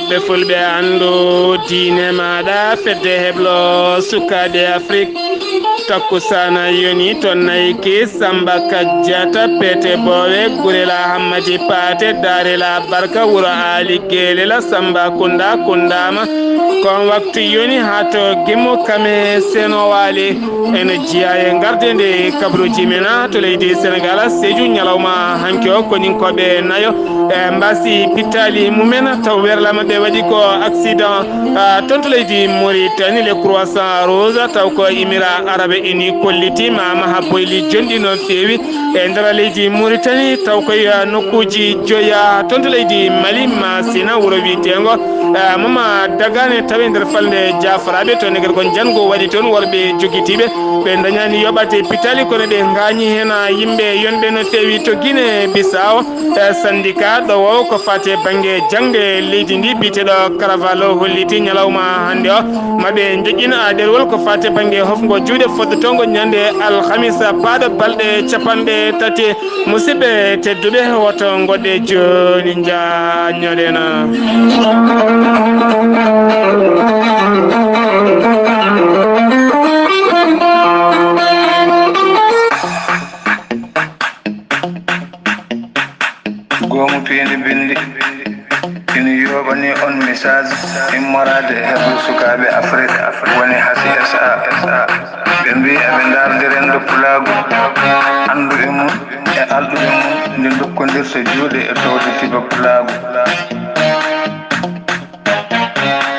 musidɓe fulɓe andu diine maɗa fedde heblo sukade Afrique takkusana yoni to nayki Samba Kajjata pete bowe gurela hammadi pate darela barka wuro ali gelela Samba kunda kundama kon waktu yoni hato gimmo kame seno wali en jiya e gardende Kabaruuji mena to leydi Sénégal seju ñalawma hanke o konin koɓe nayo mbasi pitali mumen taw werlama ɓe waɗi ko accident ton to leydi Mauritanie le croissant rose taw ko imira arabe ini kolliti mama ha boyli jondi no fewi e ndara leydi Mauritanie taw koye nokkuji joya ton to leydi Mali masina wuro witengo mama dagane tawi nder falde jafaraɓe to neguel kon jango waɗi toon worɓe jogitiɓe ɓe dañani yoɓate pitali kono ɓe gañi hena yimɓe yonɓe no fewi to Guinée Bissau syndicat ɗowo ko fate banggue jangde leydi ndi biteɗo Caravalo holliti ñalawma hande o maɓe joƴƴina ɗerwol ko fate banggue hofgo juuɗe foddotongo ñande alhamisa paɗo balɗe capanɗe tati musidɓe tedduɓe woto goɗɗe joni jañoɗena gomu piyende bindi ina yoɓani on message immorade heɓo sukaɓe Afrique woni hasi sa ɓe mbi eɓe dardirende pulagu andu e mum e alɗuɓe mum nde dokkodirta juuɗe e towditiba pulagu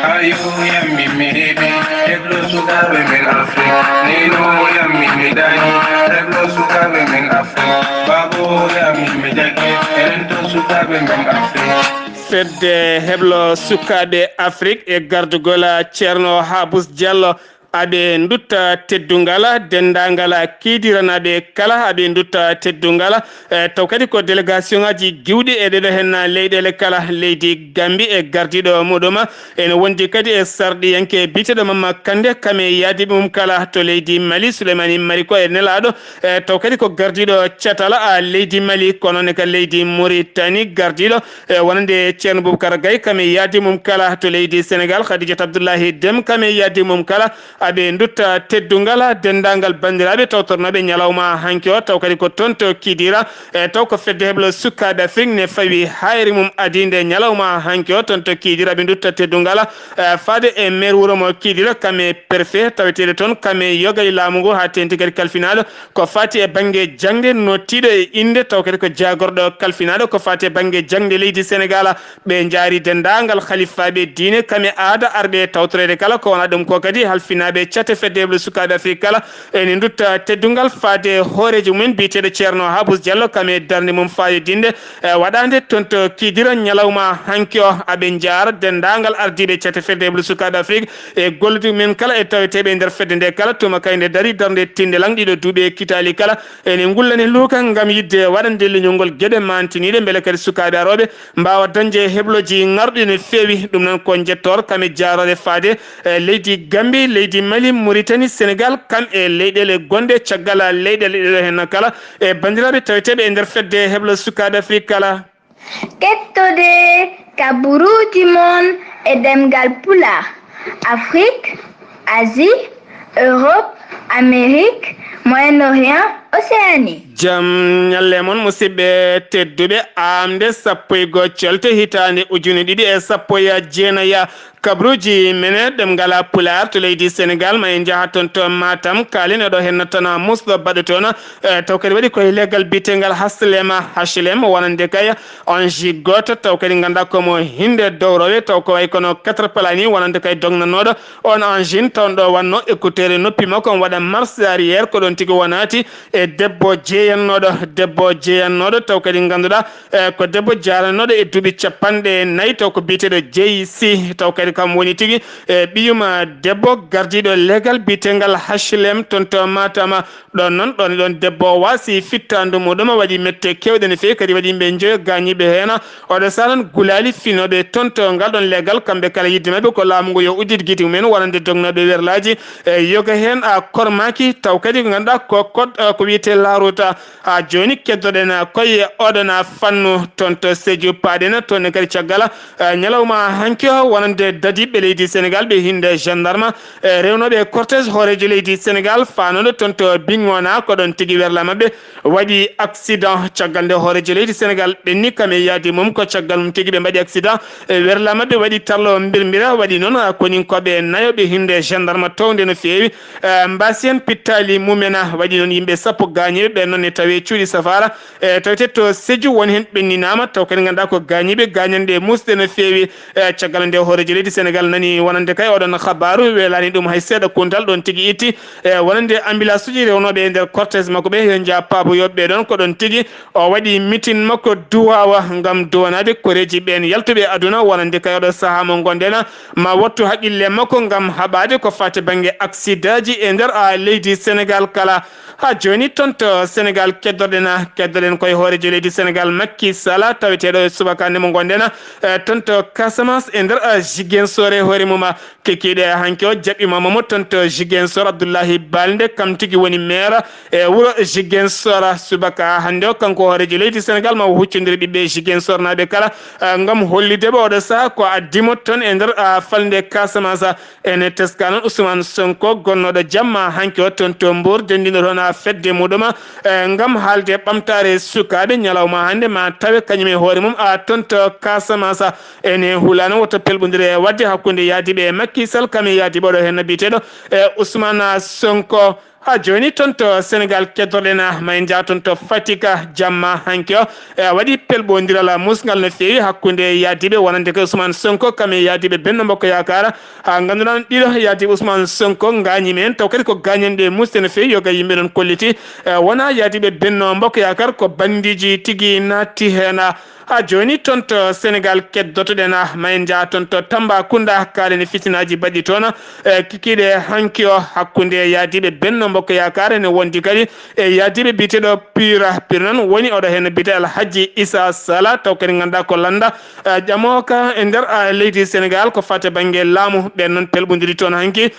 ayo yammi mi heeɓi heɓlo sukaɓe men Afrique nino yammi mi dañi heɓlo sukaɓe men Afrique babo yammi mi jaggi enen to sukaɓe men Afrique fedde heblo sukaɓe Afrique e gardugola ceerno Habous Diallo aɓe dutta teddungala dendangala kidiranaɓe kala aɓe dutta teddungala taw kadi ko délégation ngaji giwɗi e ɗeɗo hen leyɗele kala leydi Gambie e gardiɗo muɗuma ene wondi kadi e sarɗiyanke biteɗo Mamma Kande kame yaadiɓe mum kala to leydi Mali Souleymani Mariko e nelaɗo taw kadi ko gardiɗo catala a leydi Mali kono ne ka leydi Mauritanie gardiɗo wonande ceerno Boubacar Gaye kame yaadi mum kala to leydi Sénégal Khadijat Abdullaahi Dem kame yaadi mum kala aɓe dutta teddungala dendagal bandiraɓe tawtornoɓe ñalawma hanke o taw kadi ko toon to Kidira taw ko fedde heblo sukkaɓe Afrique ne fawi hayri mum adinde ñalawma hanke o toon to Kidira ɓe dutta teddungala faade e maire wuuro mo Kidira kame préfet taweteɗe toon kame yogay laamu ngu ha tenti kadi kalfinaɗo ko fati e banggue jangde nottiɗo e inde taw kadi ko jagorɗo kalfinaɗo ko fati e banggue jangde leydi Sénégal ɓe jaari dendagal khalifaɓe diine kame aada arɓe tawtorede kala ko wona ɗum ko kadi halfinaɓe cate fedde heblo sukaɓe Afrique kala ene dutta teddungal faade hoorejo mumen biteɗo ceerno Habous Diallo kame darde mum fayodinde waɗande toon to Kidira ñalawma hanki o aɓe jaara dendagal ardiɓe cate fedde heblo sukaɓe Afrique e gollude men kala e taweteɓe nder fedde nde kala tuma kayde daari darde tindelang ɗiɗo duuɓe kitali kala ene gullani luuka gam yidde waɗande leñol ngol gueɗe mantiniɗe beele kadi sukaɓe aroɓe mbawa dañde hebloji ngarɗi no fewi ɗum noon ko jettor kame jaarore faade leydi Gambie leydi Mali Mauritanie Sénégal kam e leyɗele gonde caggal leyɗele ɗeɗo hen kala e bandiraɓe taweteɓe e nder fedde heblo sukaɓe Afrique kala kettode Kabaruuji mon e ɗemngal pulaar Afrique Asie Europe Amérique Moyen-Orient Océanie jam ñalle moon musidɓe tedduɓe aaɓnde sappo e goho colte hitande ujune ɗiɗi e sappo e jeenaya Kabaruuji mene ɗemngal pulaar to leydi Sénégal ma en jaha toon to Matam kalin eɗo henna tan musɗo baɗo toon taw kadi waɗi koye leggal bitengal HLM wonande kay on jigoto taw kadi ganduɗa komo hinde dowrowe taw ko way kono 4 plani wonande kay dognanoɗo on engine tawn ɗo wanno écouteur e noppi makko on waɗa marche arrière ko ɗon tigui wonati e debbo jeeyannoɗo taw kadi ganduɗa ko debbo jaranoɗo e duuɓi capanɗe nayyi taw ko biteɗo JC taw kadi kam woni tigui ɓiyuma debbo gardiɗo légal bitengal HLM toon to Matam ɗon noon ɗon debbo wasi fittandu muɗum waɗi mette kewɗe no fewi kadi waɗi yimɓe joyo gañiɓe hen oɗo sanan gulali finoɓe toon to ngal ɗon légal kamɓe kala yidde mabɓe ko laamu ngu yo uddit guiti mumen wonande dognoɓe werlaji yoga hen a kormaki taw kadi ko ganduɗa ko code ko wiyete la route ha joni keddoɗen koye oɗon fannu toon to Sédhiou paaɗen toon kadi caggal ñalawma hanki o wonande dadiɓe leydi Sénégal ɓe hinde gendarme rewnoɓe cortège hoorejo leydi Sénégal fanoɗo toon to Bignona ko ɗon tigui werla mabɓe waɗi accident caggal nde hoorejo leydi Sénégal ɓenni kame yaadi mum ko caggal mum tigui ɓe mbaɗi accident werla mabɓe waɗi tallo mbirmira waɗi noon koninkoɓe nayoɓe hinde gendarme towde no fewi mbasi hen pittali mumena waɗi noon yimɓe sappo gañiɓe ɓe noon e tawi cuuɗi safara tawte to Sédhiou woni hen ɓenninama taw kadi ganduɗa ko gañiɓe gañanɗe musde no fewi caggal nde hoorejo leydi Sénégal nani wonande kay oɗon habaru welani ɗum hay seeɗa kuntal ɗon tigui itti wonande ambulance uji rewnoɓe e nder cortège makko ɓe hen jaa paaboyoɓe ɗon ko ɗon tigui o waɗi meeting makko duwawa gam duwanade koreji ɓen yaltuɓe aduna wonande kay oɗo saaha mo gonɗen ma wattu haqqille makko gam haɓade ko fate banggue accident ji e nder leydi Sénégal kala ha joni toon to Sénégal keddoɗen koye hoorejo leydi Sénégal Macky Sall taweteɗo subakande mo gonɗen toon to Casamance e nder Ziguinchor e hoore mum kekiɗe hanki o jaɓɓimamamo toon to Ziguinchor Abdullaahi Balde kam tigui woni maire e wuuro Ziguinchor subaka hande o kanko hoorejo leydi Sénégal ma huccodiri ɓiɓɓe Ziguinchor naɓe kala gam hollideɓe oɗo saaha ko addimo toon e nder falde Casamance ene teska noon Ousmane Sonko gonnoɗo jamma hanki o toon to Mbour dendino toon fedde muɗum gam haalde ɓamtare sukaɓe ñalawma hande ma tawe kañum e hoore mum toon to Casamance ene hulano woto pelɓodire wadde hakkude yaadiɓe Macky Sall kame yaadiɓe oɗo hen biteɗo Ousmane Sonko ha joni toon to Sénégal keddoɗen ma en jaa toon to Fatika jamma hanki o waɗi pelɓodiral musgal no fewi hakkude yaadiɓe wonande ko Ousmane Sonko kame yaadiɓe Benno Bokko Yakar ha ganduɗa ɗiɗo yaadiɓe Ousmane Sonko gañimi en taw kadi ko gañanɗe muste no fewi yoga yimɓe ɗon kolliti wona yaadiɓe Benno Bokko Yakar ko bandiji tigui natti hen ha joni toon to Sénégal keddotoɗen ma en jaa toon to Tambacounda kalen fitinaji baɗɗi toon kikiɗe hanki o hakkude yaadiɓe Benno Bokko Yakar ne wondi kadi e yaadiɓe biteɗo pur noon woni oɗo hen bite Alhaji Issa Sala taw kadi ganduɗa ko landa ƴamoka e nder leydi Sénégal ko fate banggue laamu ɓen noon pelɓodiri toon hanki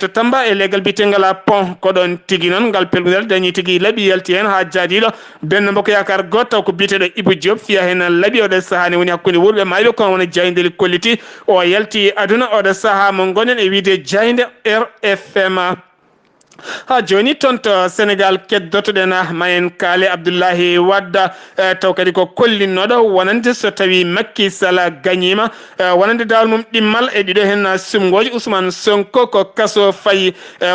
to Tamba e leggal bitegal pont ko ɗon tigui noon ngal pelɓodiral dañi tigui laaɓi yalti hen ha jaadiɗo Benno Bokko Yakar goto taw ko biteɗo Ibou Diop fiya hen laaɓi oɗo saaha ne woni hakkude wurɓe mayɓe kono wona jayideli kolliti o yalti aduna oɗo saaha mo gonen e wiide jayde RFM ha joni toon to Sénégal keddotoɗen ma en kaale Abdullaahi Wadda taw kadi ko kollinnoɗo wonande so tawi Macky Sall gañima wonande dawol mum ɗimmal e ɗiɗo hen sumgoji Ousmane Sonko ko kaso fayi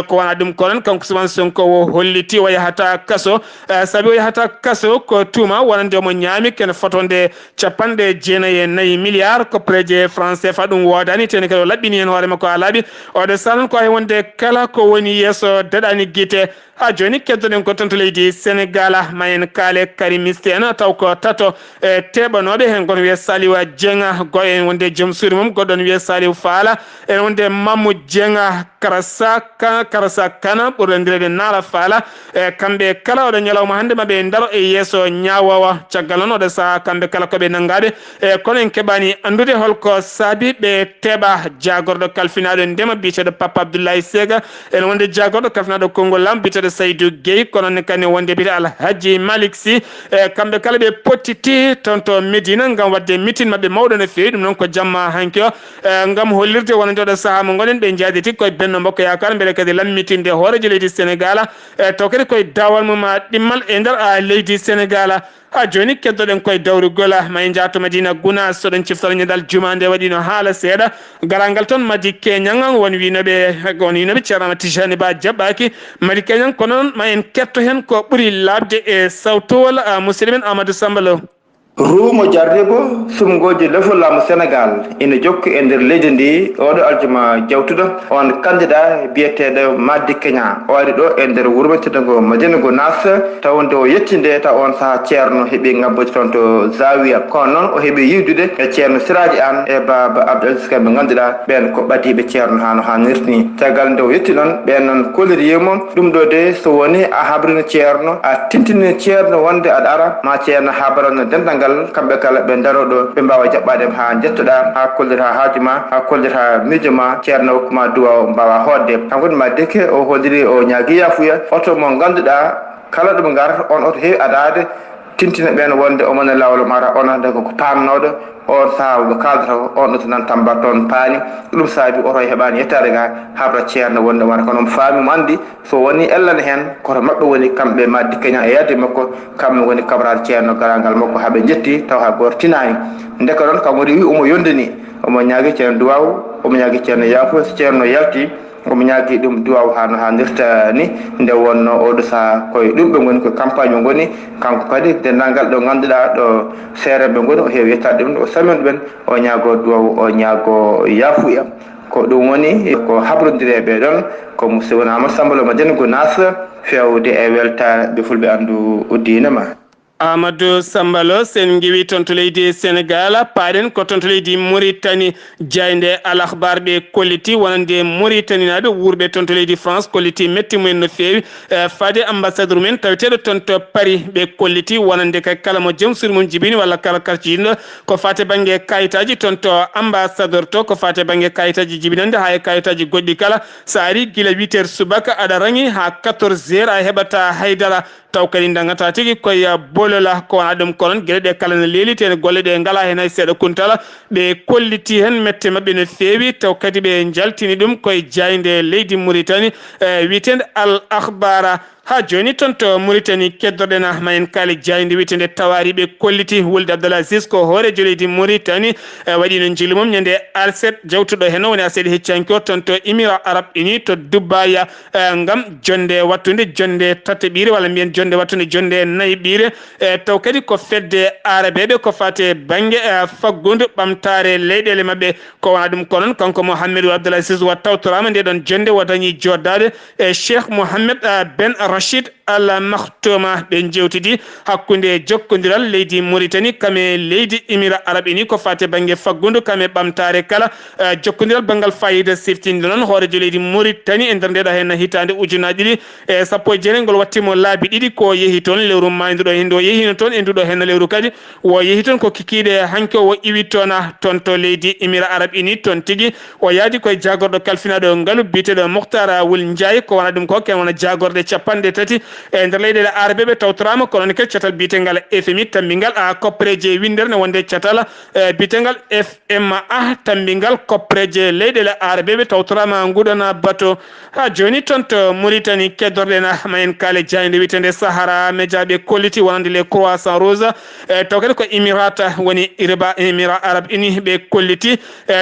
ko wona ɗum ko noon kanko Ousmane Sonko o holliti o yahata kaso saabi o yahata kaso ko tuma wonande omo ñaami kene fotonde 94 milliards koppareje franc CFA ɗum wodani teni kadi o laɓɓini hen hoore makko ha laaɓi oɗo sanon ko hay wonde kala ko woni yeeso daɗani guite ha joni keddoɗen ko toon to leydi Sénégal ma en kaale karimiste en taw ko tato teɓanoɓe hen gono wiye Saliou Dieng go en wonde joom suuri mum goɗɗon wiye Saliou Fala en wonde Mamou Dieng Karasa Kana ɓurɗodirede Nala Fala kamɓe kala oɗo ñalawma hande maɓe daro e yeeso ñawowa caggal noon oɗo saaha kamɓe kala koɓe naggaɓe kono en keɓani andude holko saabi ɓe teɓa jagorɗo kalfinaɗo ndema biteɗo Papa Abdullaahi Sega en wonde jagorɗo kalfinaɗo Konngol Lam biteɗo Saydou Gueye kono ne kane wonde bite Alhaji Malick Sy kamɓe kala ɓe pottiti toon to Médina gam wadde meeting mabɓe mawɗo no fewi ɗum noon ko jamma hanki o gam hollirde wonande oɗo saaha mo gonen ɓe jaaditi koye Benno Bokko Yakar beele kadi lammitinde hoorejo leydi Sénégal taw kadi koye dawal mum ɗimmal e nder leydi Sénégal ha joni keddoɗen koye dawrugol ma en jaato Madina Gounas soɗon ciftoro ñandal juma nde waɗino haala seeɗa garal toon Madi Keñang won winoɓe ceerno Tijani Ba jaɓɓaki Madi Keñang kono noon ma en ketto hen ko ɓuuri labde e sawtowol musidɗo men Amadou Samba Lo ruumo jarribo sumgoji lefolamu Sénégal ina jokki e nder leydi ndi oɗo aljuma jawtuɗo on candidat biyeteɗo Madi Keña o ari ɗo e nder wurmetedego Madina Gounas tawde o yettinde taw on saaha ceerno heeɓi ngabbude toon to Zawiya kono noon o heeɓi yiwdude e ceerno Siraji An e Baba Abdoulaye kamɓe ganduɗa ɓen ko ɓadiɓe ceerno hano hannirtini caggal nde o yetti noon ɓen noon kolliriyimo ɗum ɗo de so woni a habrino ceerno a tintini ceerno wonde aɗa ara ma ceerno habarano dendagal kamɓe kala ɓe daroɗo ɓe mbawa jaɓɓade ha jettoɗa ha kollita haaju ma ha kollita miijo ma ceerno hokkuma duwa o mbawa hodde hankkudi ma dekke o holliri o ñaagui yafuya oto mo ganduɗa kala ɗum ngarata on oto heewi adade tintina ɓen wonde omona lawol mara onande ko pamnoɗo on saaha mo kaldata on ɗo to nan tamba toon paani ɗum saabi oto heɓani yettade ga habra ceerno wonde wata kono faami mo andi so woni ellane hen koto mabɓe woni kamɓe maddi keña e yadde makko kamɓe woni kabrade ceerno garangal makko haaɓe jetti taw ha goto tinani ndeka ɗon kam waɗi wi omo yondini omo ñaagui ceerno duwaw omo ñaagui ceerno yaafo so ceerno yalti omo ñaagui ɗum duwaw ha no hannirta ni nde wonno oɗo saaha koye ɗum ɓe goni koye campagne o goni kanko kadi denndangal ɗo ngannduɗaa ɗo seereɓe ngoni o heewi yettade ɗum o samino ɗumen o ñaago duwaw o ñaago yaafuya ko ɗum woni ko habrondireɓe ɗon ko musidɗo woni amadou sambalo ma dengo nas fewde e weltare fulɓe anndu diine ma. Amadou Sambalo sen ngiwi toon to leydi Sénégal paaɗen ko toon to leydi Mauritanie jayde al akhbar ɓe kolliti wonande Mauritanie naɓe wurɓe toon to leydi France kolliti metti mumen no feewi faade ambassadeur men taweteɗo toon to Paris ɓe kolliti wonande kay kala mo joom suudu mum jibini walla kala karciɗo ko fate banggue kayitaji toon to ambassadeur to ko fate banggue kayitaji jibinande ha e kayitaji goɗɗi kala sa ari guila 8h subaka aɗa rangi ha 14h a heɓata haydara taw kadi dagata tigui koye bolola ko wona ɗum konon gueɗe ɗe kala ne leliti ene golle ɗe ngala hen hay seeɗa kuntala ɓe kolliti hen mette mabɓe no feewi taw kadi ɓe jaltini ɗum koye jayde leydi Mauritanie witende al akhbara ha joni toon to Mauritanie keddoɗen ma en kaali jayde witende tawari ɓe kolliti wulde Abdullaahi ko hoorejo leydi Mauritanie waɗi no jillu mum ñande arset jawtuɗo hen woni aseeɗe heccanki o toon to Émirats Arabes Unis to Dubai ngam jonde wattude jonde tataɓire walla mbiyen jonde wattude jonde nayiɓire taw kadi ko fedde arabeɓe ko fate banggue faggudu ɓamtare leyɗele mabɓe ko wona ɗum konon kanko Mouhamadou Abdullaahi wat tawtorama nde ɗon jonde o dañi joddade Cheikh Mohammed Ben Rachid Al Maktouma ɓe jewtidi hakkude jokkodiral leydi Mauritanie kame leydi Émirats Arabes Unis ko fate banggue faggudu kame ɓamtare kala jokkodiral bangal fayida siftinde noon hoorejo leydi Mauritanie e nder ndeɗo hen hitande ujunaji ɗiɗi e sappo e jeenayyi ngol wattimo laabi ɗiɗi ko yeehi toon lewru mayduɗo hende o yehino toon e nduɗo hen lewru kadi o yeehi toon ko kikiɗe hanke o iwi toon to leydi Émirats Arabes Unis toon tigui o yaadi koye jagorɗo kalfinaɗo ngaalu biteɗo Mokhtar Wul Ndiaye ko wona ɗum ko ken wona jagorɗe capanɗe tati e nder leyɗele arabeɓe tawtorama kono kadi catal bitengal FMI tambingal a koppreje windere ne wonde catal bitengal FMA tambingal koppreje leyɗele arabeɓe tawtorama nguɗona bato ha joni toon to Mauritanie keddorɗen ma en kaale jayde witende Sahara Média ɓe kolliti wonande les croissant rose taw kadi ko Émirats woni Émirats Arabes Unis ɓe kolliti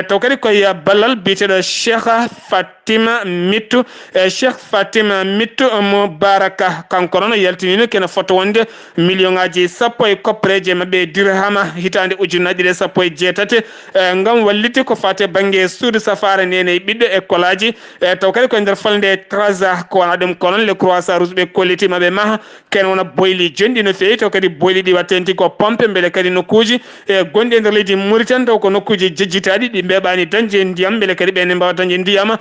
taw kadi koye ballal biteɗo Cheikh Fatima Mittu mo baraka kanko noon yaltinino kene foto wonde million ngaji sappo e koppreje mabɓe dirhama hitande ujunaji ɗe sappo e jeetati ngam wallite ko fate banggue suudu safara nene e ɓiɗɗo école aji taw kadi koye nder falde trasa ko wona ɗum konon le croissant rouge ɓe kolliti maɓe maha ken wona boyli jonɗi no fewi taw kadi boyli ɗi wattenti ko pompe beele kadi nokkuji gonɗi e nder leydi Mauritanie taw ko nokkuji jejjitaɗi ɗi mbeɓani dañde ndiyam beele kadi ɓenne mbawa dañde ndiyam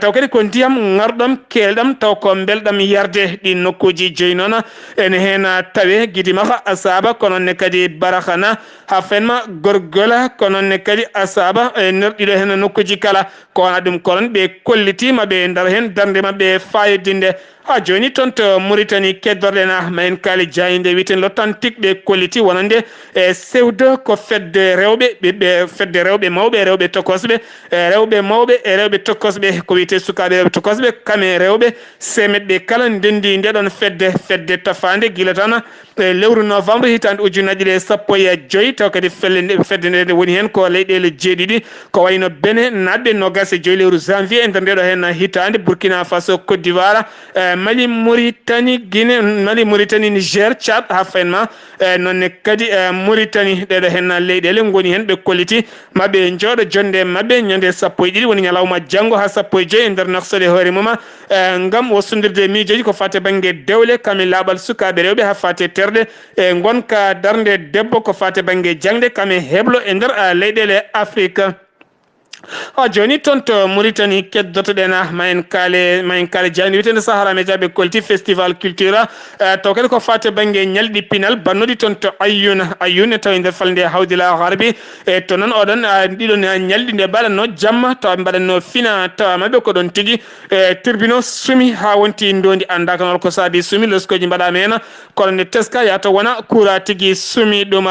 taw kadi ko ndiyam ngarɗam kelɗam taw ko belɗam yarde ɗi nokkuji joyi noon ene hen tawe guidimaka asaba ko noonne kadi barakana ha fenma gorgola ko noonne kadi asaba e nder ɗiɗo hen nokkuji kala ko wona ɗum konon ɓe kollitima ɓe ndar hen darde mabɓe fayidinde ha joni toon to Mauritanie keddorɗen ma en kaali jayinde witen l'Authentique ɓe kolliti wonande e sewdo ko fedde rewɓe ɓiɓɓe fedde rewɓe mawɓe rewɓe tokosɓe rewɓe mawɓe e rewɓe tokosɓe ko wiyete sukaɓe rewɓe tokosɓe kame rewɓe semeɗɗe kala ndendi ndeɗon fedde tafande guila tan lewru novembre hitande ujunaji ɗe sappo e joyyi taw kadi fedde nde woni hen ko leyɗele jeeɗiɗi ko wayno Benin naɓɓe nogas e joyyi lewru janvier e nder ndeɗo hen hitande Burkina Faso Côte d'Ivoire Mali Mauritanie Guinée Mali Mauritanie Niger Tchad ha fenma nonne kadi Mauritanie ɗeɗo hen leyɗele goni hen ɓe kolliti maɓe jooɗo jonde mabɓe ñande sappo e ɗiɗi woni ñalawma janggo ha sappo e joyyi e nder naksode hoore mum ngam wossondirde miijoji ko fate banggue dewle kame laaɓal sukaɓe rewɓe ha fate terɗe e gonka darde debbo ko fate banggue jangde kame heblo e nder leyɗele Afrique joni toon to Mauritanie keddotoɗen mayen kale jani witende Sahara Mejaɓe Kolti festival culture taw kadi ko fate banggue ñalɗi pinal bannoɗi toon to ayyune tawi nder falde hawdila harbi to noon oɗon ɗiɗon ñalɗi nde mbaɗanno jamma tawa mbaɗanno fina tawa mabɓe ko ɗon tigui tribunal sumi ha wonti ndondi andaka nol ko saabi sumi leskoji mbaɗama hen kono nde teska yata wona kura tigui sumi ɗum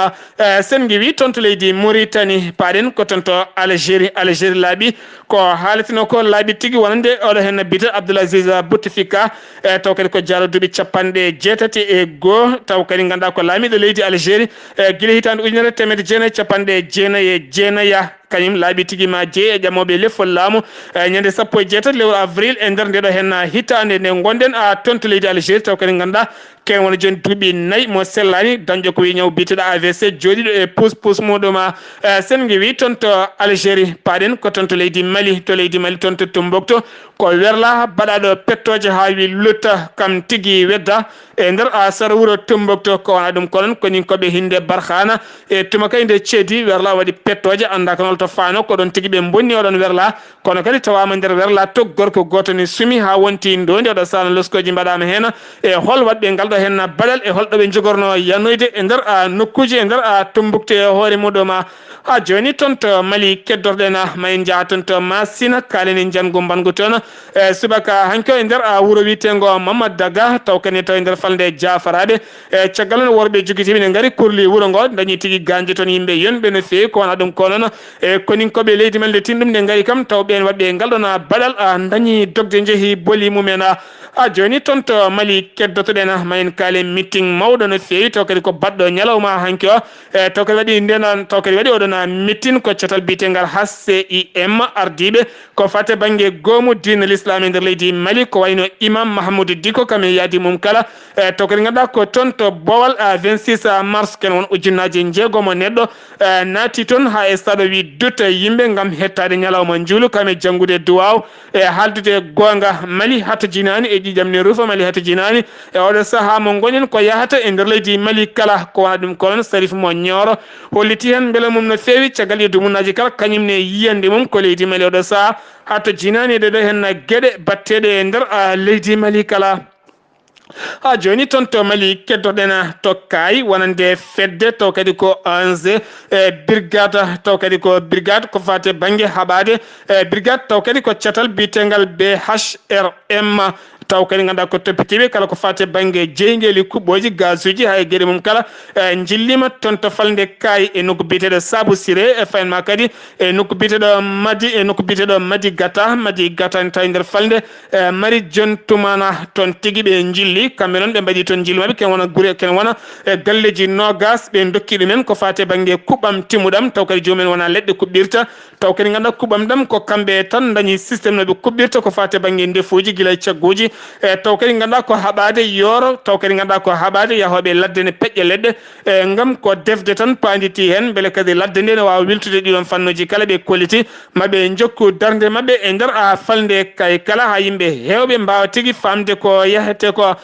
sen guewi toon to leydi Mauritanie paɗen ko toon to Algérie laaɓi ko halitino ko laaɓi tigui wonande oɗo hen bita Abdullaahi Bouteflika taw kadi ko jaaro duuɓi 81 taw kadi ganduɗa ko laamiɗo leydi Algérie guila hitande 1999 kañum laaɓi tigui ma jeeyi e ƴamoɓe leffol laamu ñande 16 lewru avril e nder ndeɗo hen hitande nde gonɗen toon to leydi Algérie taw kadi ganduɗa ken wona joni duuɓi 4 mo sellani dañƴo ko wi ñaw biteɗo AVC joɗiɗo e pousse muɗum sen wi toon to Algérie paɗen ko toon to leydi Mali toon to Tombouctou ko werla baɗaɗo pettoje ha wi lutta kam tigui wedda e nder sara wuuro Tombouctou ko wona ɗum konon koni koɓe hinde Barkhana e tuma kay nde ceedi werla waɗi pettoje anda ko nolto faano ko ɗon tigui ɓe bonni oɗon werla kono kadi tawama nder werla to gorko goto ni sumi ha wonti ndondi oɗo sano loskoji mbaɗama hen e hol waɗɓe ngalɗo hen baɗal e holɗo ɓe jogorno yannoyde e nder nokkuji e nder Tombouctou e hoore muɗum joni toon to Mali keddorɗen mayen jaaha toon to Massina kaleni jango bangu toon subaka hanko e nder wuuro witengo Mamadou Daga taw kani taw e nder falde Jafaraɓe caggal non worɓe jogitiɓe ne gaari kurli wuuro ngo dañi tigui ganji toon yimɓe yonɓe no fewi ko wona ɗum ko noon e koninkoɓe leydi men nde tinɗum nde gaari kam taw ɓen waɗɓe ngalɗon baɗal dañi dogde jeehi booli mumen joni toon to Mali keddotoɗen mayen kaale meeting mawɗo no fewi taw kadi ko baɗɗo ñalawma hanki o taw kadi waɗi nden taw kadi waɗi oɗon meeting ko cetal bitengal HCIM ardiɓe ko fate banggue goomu dina l'islam e nder leydi Mali ko wayno imam Mahamoudou Diko kam e yaadi mum kala taw kadi ganduɗa ko toon to Bowal 26 mars ken won ujunnaje jeegomo neɗɗo naati toon ha e stade wi dutta yimɓe gam hettade ñalawma juulu kam e janggude duwaw e haaldude gonga Mali hatta jinani e ƴiƴam ne ruufa Mali hatta jinani e oɗo saaha mo gonen ko yahata e nder leydi Mali kala ko wona ɗum ko noon Sarif mo Nioro holliti hen beele mum no fewi caggal yeddu munaji kala kañum ne yiyande mum ko leydi Mali oɗo saaha hatta jinani ɗeɗo hen gueɗe batteɗe e nder leydi Mali kala joni toon to Mali keddoɗen to Kaay wonande fedde taw kadi ko 11 brigade taw kadi ko brigade ko fate banggue haɓade brigade taw kadi ko cetal bitengal BHRM taw kadi ganduɗa ko toppitiɓe kala ko fate banggue jeeygueli kuɓɓoji gaz uji hay gueɗe mum kala jillima toon to falde Kaay e nokku biteɗo Sabou Siré e fayenma kadi e nokku biteɗo Madi Gata tawi nder falde Mari Jon Toumana toon tigui ɓe jilli kamɓe noon ɓe mbaɗi toon jilli mabɓe ken wona guure ken wona galleji nogas ɓe dokki ɗumen ko fate banggue kuɓɓam timmuɗam taw kadi jomumen wona leɗɗe kuɓɓirta taw kadi ganduɗa kuɓɓam ɗam ko kamɓe tan dañi systéme noɓe kuɓɓirta ko fate banggue ndefuji guila cagguji taw kadi ganduɗa ko haɓade yooro taw kadi ganduɗa ko haɓade yahoɓe ladde ne peƴƴe leɗɗe gam ko defde tan panditi hen beele kadi ladde nde ne wawa wiltude ɗiɗon fannuji kala ɓe kolliti maɓe jokku darde mabɓe e nder falde Kaay kala ha yimɓe hewɓe mbawa tigui famde ko yahete ko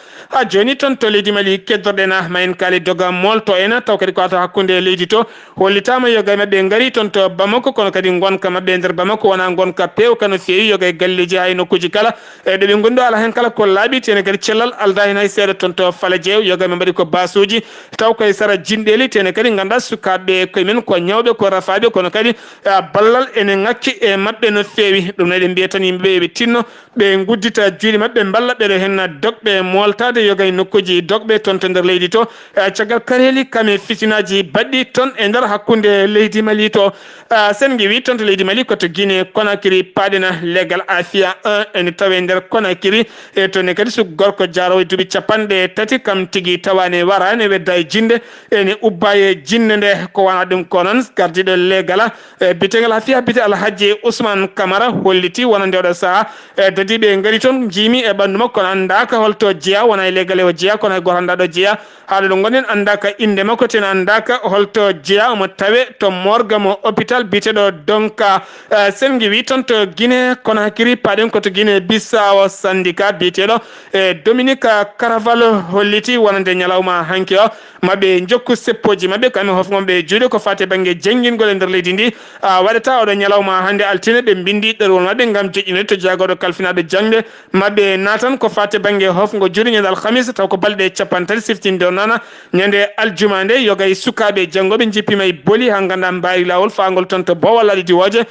joni toon to leydi Mali keddorɗen mayen kaali doga molto en taw kadi ko ata hakkude leydi to hollitama yoga mabɓe gaari toon to Bamako kono kadi gonka mabɓe nder Bamako wona gonka pewka no fewi yoga e galleji hay nokkuji kala ɗoɓe gondi ala hen kala ko laaɓi tene kadi cellal alda hen hay seeɗa toon to Falajew yoga ɓe mbaɗi ko basuji taw koye sara jinɗeli tene kadi ganduɗa sukaɓe koyemen ko ñawɓe ko rafaɓe kono kadi ballal ene ngakki e mabɓe no fewi ɗum eɗen mbiya tan yimɓeɓe ɓe tinno ɓe guddita juuɗe mabɓe balla ɓeɗo hen dogɓe moltade yoga e nokkuji dogɓe toon to nder leydi to caggal kareli kame fitinaji baɗɗi toon e nder hakkude leydi Mali to sen guewi toon to leydi Mali koto Guinée Conakry paɗena leggal Afia 1 ene tawe nder Conakry e toon kadi so gorko jarowo duuɓi 30 kam tigui tawane warane wedda e jinde ene ubba e jinne nde ko wona ɗum ko noon gardiɗo leggal bitegal Afia bite Alhaji Ousmane Camara holliti wonande oɗo saaha dadiɓe gaari toon jimi e ɓandu makko kono andaka holto jeeya wona e leggal o jeeya kono e goto andaɗo jeeya haala ɗo gonen andaka inde makko ten andaka holto jeeya omo tawe to morgue mo hôpital biteɗo Donka sen guewi toon to Guinée Conakry paɗen koto Guinée Bissau syndicat biteɗo Dominique Caravallo holliti wonande ñalawma hanki o maɓe jokku seppoji maɓɓe kamɓe hofgomɓe juuɗe ko fate banggue jangguingol e nder leydi ndi waɗata oɗo ñalawma hande altine ɓe bindi ɗerwol maɓɓe gam joƴƴinede to jagoɗo kalfinaɗo jangde maɓɓe natan ko fate banggue hofgo juuɗe ñande alhamis taw ko balɗe 30 siftinde o nana ñande aljuma nde yogay sukaɓe janggoɓe jippima e booli ha ganda mbawi lawol fangol toon to bowal aɗa diwoje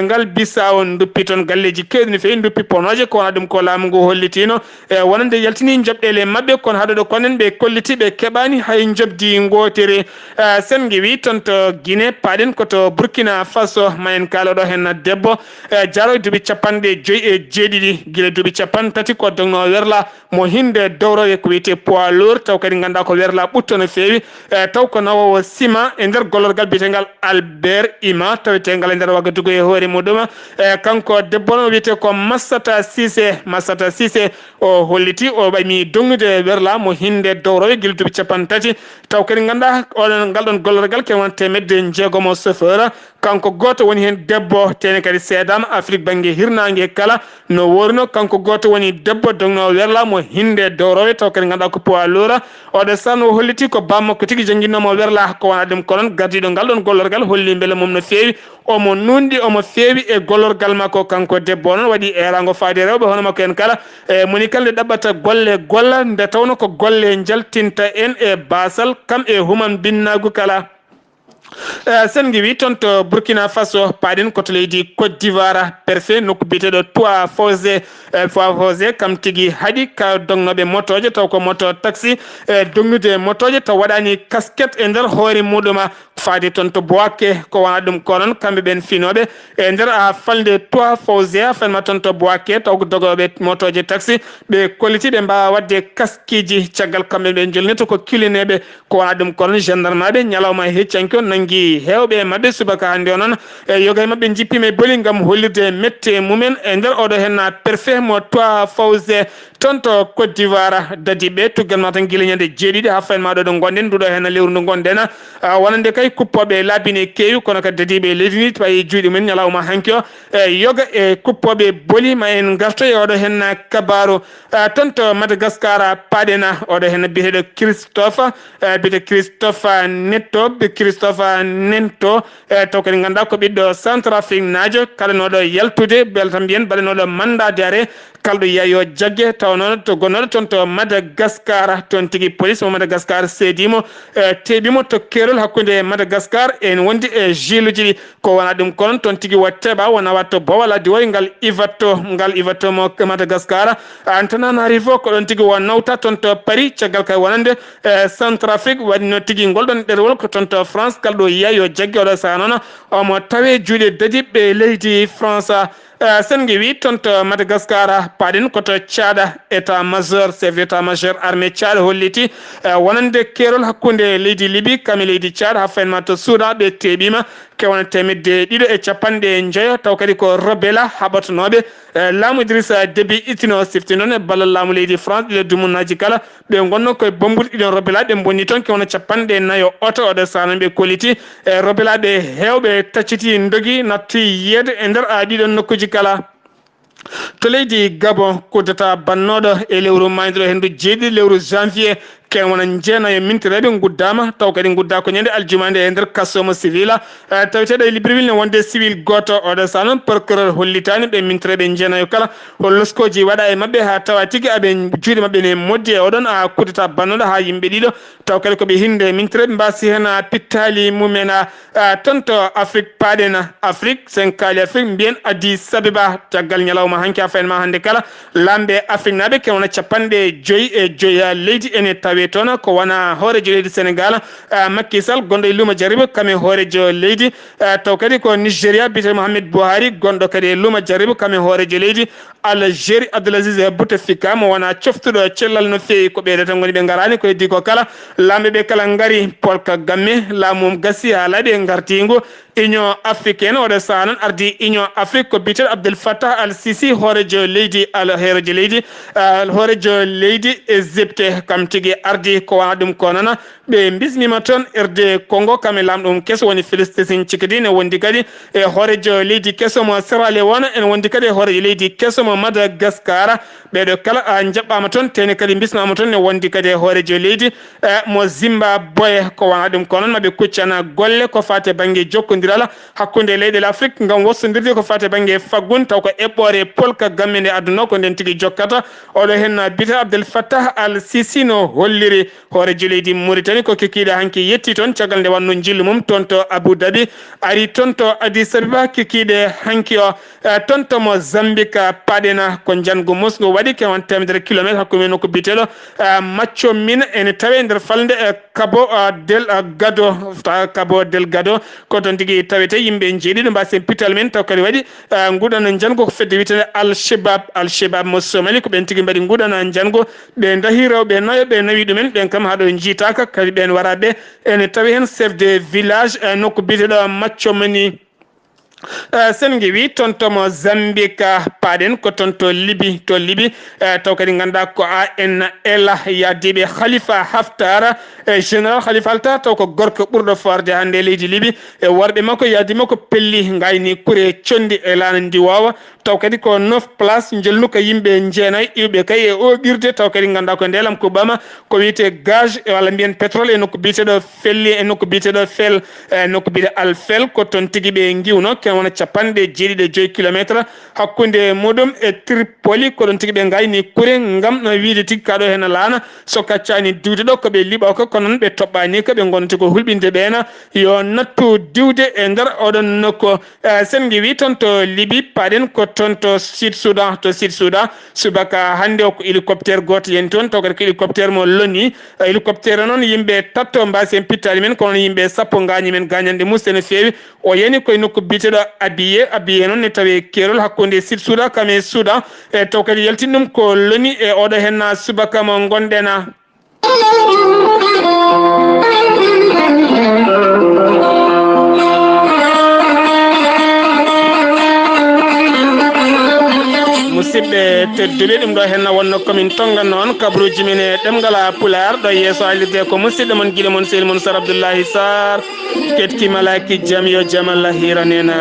ngal bisa o duppi toon galleji kewɗi no fewi duppi ponoje ko wona ɗum ko laamu ngu hollitino wonande yaltini joɓɗele mabɓe kono haɗoɗo konen ɓe kolliti ɓe keɓani hay jobdi gotere sen wi toon to Guinée paɗen koto Burkina Faso mayen kalaɗo hen debbo jaro duuɓi 57 guila duuɓi 30 ko dogno werla mo hinde dowroye ko wiyete poids lourd taw kadi ganda ko werla ɓutto no fewi taw ko nawowo ciment e nder gollorgal biyetegal Albert Ima tawetegal e nder waggadugo e hoore muɗum kanko debbo no wiyete ko Massata Cissé o holliti o ɓami dognude werla mo hinde dowroye guila duuɓi 30 taw kadi ganda oɗon ngal ɗon gollorgal ke won temedde jeegomo chauffeur kanko goto woni hen debbo tene kadi seedama Afrique banggue hirnangue kala no worno kanko goto woni debbo dogno werla mo hinde dowrowe taw kadi ganduɗa ko poids lourd oɗo san o holliti ko bammakko tigui jangguinnomo werla ko wona ɗum konon gardiɗo ngal ɗon gollorgal holli beele mum no fewi omo nundi omo fewi e gollorgal makko kanko debbo noon waɗi erago faade rewɓe hono makko en kala moni kala nde ɗaɓɓata golle golla nde tawno ko golle jaltinta en e basal kam e human binnagu kala sen wi toon to Burkina Faso paɗen koto leydi Côte d'Ivoire perfe nokku biteɗo Trois Fosé kam tigui haaɗi ka dognoɓe motoje taw ko moto taxi dognude motoje taw waɗani casquette e nder hoore muɗuma faade toon to Boaké ko wona ɗum ko noon kamɓe ɓen finoɓe e nder a falde Trois Fosé fanma toon to Boaké taw ko dogoɓe motoje taxi ɓe kolliti ɓe mbawa wadde casque ji caggal kamɓe ɓe jolnito ko culineɓe ko wona ɗum ko noon gendarme aɓe ñalawma heccanki on nangi hewɓe mabɓe subaka hande o noon yogay mabɓe jippima e booli gam hollirde mette mumen e nder oɗo hen perfe mo Trois Fosé toon to Côte d'Ivoire dadiɓe tuggal ma tan guila ñande jeeɗiɗi ha fayen maɗo ɗo gonɗen nduɗo hen lewru ndu gonɗen wonande kay kuppoɓe laabine kewi kono kadi dadiɓe leydi ndi tawi juuɗe mumen ñalawma hanki o yoga e kuppoɓe booli ma en garto e oɗo hen kabaru toon to Madagascar paɗena oɗo hen biyeteɗo Christophe Nento taw kadi ganduɗa ko ɓiɗɗo Centrafrique najo kalanoɗo yaltude belta mbiyen baɗanoɗo mandade are kalɗo yayo jaggue taw noon to gonnoɗo toon to Madagascar toon tigui police mo Madagascar seedimo teeɓimo to kerol hakkude Madagascar en wondi e jiluji ɗi ko wona ɗum konon toon tigui wo teeɓa wona watto bowal addi woy ngal ivatto mo Madagascar antananari fo ko ɗon tigui wo nawta toon to Paris caggal kay wonande Centrafrique waɗino tigui ngol ɗon ɗerwol ko toon to France kalɗo yayo jaggue oɗo saha noon omo tawe juuɗe dadiɓe leydi France sen wi toon to Madagascar paɗen koto Tchad état majeur chef état majeur armée Tchad holliti wonande kerol hakkude leydi Libye kami leydi Tchad ha fayenma to Soudan ɓe teeɓima kewna temedde ɗiɗo e capanɗe jeeyo taw kadi ko rebella haɓatonoɓe laamu Idrissa Déby ittino sifti noon e ballal laamu leydi France ɗiɗo dumunnaji kala ɓe gonno koye bambuɗi ɗiɗon rebella ɓe bonni toon kewna capanɗe nayo oto oɗo sanan ɓe kolliti rebella ɓe hewɓe tacciti dogui natti yiyede e nder ɗiɗon nokkuji kala to leydi Gabon kuddata bannoɗo e lewru maydiɗo hendu jeeɗiɗi lewru janvier ken wona jeenayo mintireɓe guddama taw kadi gudda ko ñande aljumande e nder kassomo civil taweteɗo e Libreville ne wonde civil goto oɗo sa noon procureur hollitani ɓe mintireɓe jeenayo kala holloskoji waɗa e mabɓe ha tawa tigui aɓe juuɗe mabɓe ne moddi e oɗon a kuddata bannoɗo ha yimɓe ɗiɗo taw kadi koɓe hinde mintireɓe mbasi hen pittali mumen toon to Afrique paɗen Afrique sen kaali Afrique mbiyen Addis Abeba caggal ñalawma hanki ha fayenma hande kala lamɓe Afrique naɓe ken wona capanɗe joyyi leydi ene tawe toon ko wona hoorejo leydi Sénégal Macky Sall gonɗo e luuma Jariba kame hoorejo leydi taw kadi ko Nigéria biyete Mohamed Buhari gonɗo kadi e luuma Jariba kame hoorejo leydi Algérie Abdoulaziz Bouteflika mo wona coftuɗo cellal no fewi ko ɓeyde tan goni ɓe garani ko heddi ko kala lamɓe ɓe kala gaari Paul Kagame laamu gasi ha laaɓi e gartingu Union africaine oɗo saha noon ardi Union Afrique ko biteɗo Abdel Fattah Al Sisi hoorejo leydi hoorejo leydi Égypte kam tigui ardi ko wona ɗum ko noon ɓe bismima toon RD Congo kame lamɗo keso woni Félix Tshisekedi ne wondi kadi e hoorejo leydi kesomo Sierra Leone en wondi kadi e hoorejo leydi kesomo mo Madagascar ɓeɗo kala jaɓɓama toon teni kadi bismama toon ne wondi kadi e hoorejo leydi mo Zimbabwe ko wona ɗum ko noon maɓe kuccana golle ko fate banggue jokkodirala hakkude leyɗele Afrique ngam wossodirde ko fate banggue faggun taw ko eɓɓore polka gamme nde aduna ko nden tigui jokkata oɗo hen bita Abdel Fattah Al Sisi no holliri hoorejo leydi Mauritanie ko kikiɗe hanki yetti toon caggal nde wanno jillu mum toon to Abu Dhabi ari toon to Addis Abeba kikiɗe hanki o toon to Mozambique paɗena ko jango musgo waɗi ke on temedere kilométre hakkude nokku biteɗo macco min ene tawe nder falde Cabo Delgado ko toon tigui tawete yimɓe jeeɗiɗo mbasen pital men taw kadi waɗi nguɗana jango ko fedde witende Al-Shabaab mo Somali ko ɓen tigui mbaɗi nguɗana jango ɓe dahi rewɓe nayo ɓe nawi ɗumen ɓen kam haɗo jiitaka kadi ɓen waraɓe ene tawi hen chef de village nokku biteɗo macco mani sen gewi toon to Mozambique paɗen ko toon to Libi taw kadi ganduɗa ko ANL yadiɓe Khalifa Haftar général Khalifa Haftar taw ko gorko ɓurɗo forde hande leydi Libi e worɓe makko yadima ko pelli gayni kure condi e lana Ndiwawa taw kadi ko 9 place jelnu ko yimɓe jeenayyi iwɓe kay e oɓirde taw kadi ganduɗa ko ndelam ko ɓama ko wiyete gage walla mbiyen pétrole e nokku biteɗo felli e nokku biteɗo fel nokku bite Alfel ko toon tigui ɓe giwno ken wona 75 kilométre hakkude muɗum e Tripoli ko ɗon tigui ɓe gayni kure gam no wiide tigui kaɗo hen laana so kaccani diwde ɗo koɓe liiɓa ko kono noon ɓe toɓɓani ko ɓe gonti ko hulɓinde ɓeena yo nattu diwde e nder oɗon nokku sen gewi toon to Libi paɗen ko toon to Sud Soudan subaka hande ko hélicoptère goto yen toon taw kadi ko hélicoptère mo loni hélicoptère noon yimɓe tatto mbasen pittali men kono yimɓe sappo gañi men gañande musse no fewi o yani koye nokku biteɗo abiye noon ne tawi kerol hakkude Sud Soudan kame Soudan e taw kadi yaltin ɗum ko loni e oɗo hen subaka mo gonɗena musidɓe tedduɓe ɗum ɗo henna wonno komin tonga noon kabaruuji men e ɗemngal pulaar ɗo yeeso haalirde ko musidɗo mon guiɗo mon sehil mon Sar Abdullaahi Saar ketki malaki jaam yo jaam Allah hiranena